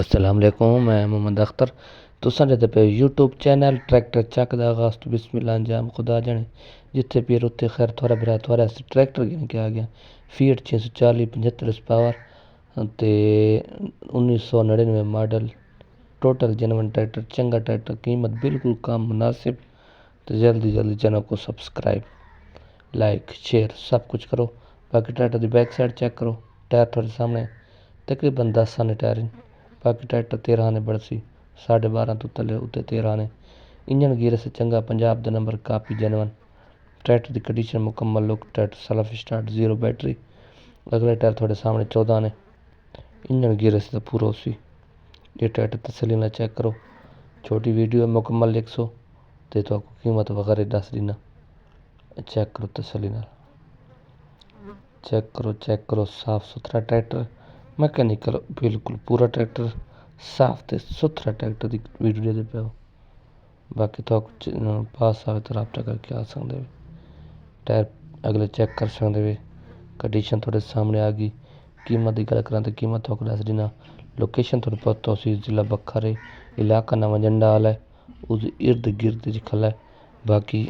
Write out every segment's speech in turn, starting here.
अस्सलाम वालेकुम, मैं मोहम्मद अख्तर। तुसां दे पे यूट्यूब चैनल ट्रैक्टर चक दा आगाज़ तो बिस्मिल्लाह अंजाम खुदा जाने। जिथे पीर उत्थे खैर थोड़ा बरा थोड़ा ट्रैक्टर गिन के आ गया फीट 640 75 पावर ते 1999 मॉडल टोटल जनवन ट्रैक्टर चंगा ट्रैक्टर कीमत बिल्कुल कम मुनासिब। तो जल्दी जल्दी चैनल को सब्सक्राइब लाइक शेयर सब कुछ करो। बाकी ट्रैक्टर की बैक साइड चेक करो, टायर थोड़े सामने तकरीबन 10 आने टायर हैं। बाकी ट्रैक्टर 13 आने बड़सी 12.5 तो थले उत्ते 13 आने। इंजन गियर से चंगा पंजाब दा नंबर कापी जनवन। ट्रैक्टर की कंडीशन मुकम्मल look, tractor self start zero battery. अगले टायर थोड़े सामने 14 आने। इंजन गियर से तो पूरा उसी। ये ट्रैक्टर तसली ना चेक करो। छोटी वीडियो मुकम्मल 100 ते तो कीमत वगैरह दस दीना। चेक करो तसली ना, चेक करो साफ सुथरा ट्रैक्टर मैकेनिकल बिल्कुल पूरा ट्रैक्टर साफ ते सुथरा ट्रैक्टर की वीडियो दे पे। बाकी तो पास आए तो रबता करके आ सकते वे। टायर अगले चेक कर सकते वे। कंडीशन थोड़े सामने आ गई। कीमत की गल करें तो कीमत थोड़ा दस देना। लोकेशन थोड़ी पता उसी जिला बखरे इलाका नवा जंडा वाला है, उस इर्द गिर्द खला है। बाकी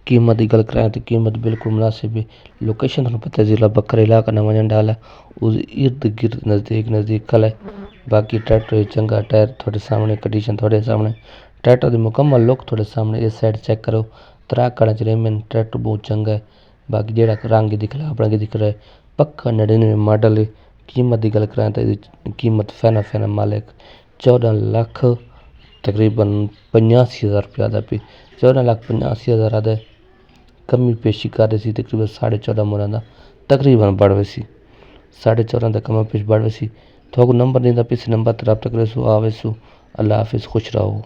कीमत की गल करें तो कीमत बिल्कुल मुनासिब है। लोकेशन थोड़ा पता है जिला बखरा इलाका नवा जंडा वाला है, उस इर्द गिर्द नज़दीक खला है। बाकी ट्रैक्टर चंगा टायर थोड़े सामने कंडीशन थोड़े सामने ट्रैक्टर की मुकम्मल लुक थोड़े सामने। इस साइड चेक करो त्रा कड़ा च रेमन ट्रैक्टर बहुत चंगा है। बाकी जेड़ा रंग दिख रहा है अपना दिख रहा है पक्का 99 मॉडल है। कीमत की गल करें तो कीमत फैना मालिक 14 लाख तकरीबन 85,000 रुपया आदा पे 14,85,000 आदा कमी पेशी कर रही सी तकरीबन 14.5 मुना का तकरीबन बढ़ सी 14.5 का कम पेश बढ़ सी। थोक नंबर देंदा पिस नंबर तरफ तक रसो आवे सो। अल्लाह हाफिज़, खुश रहो।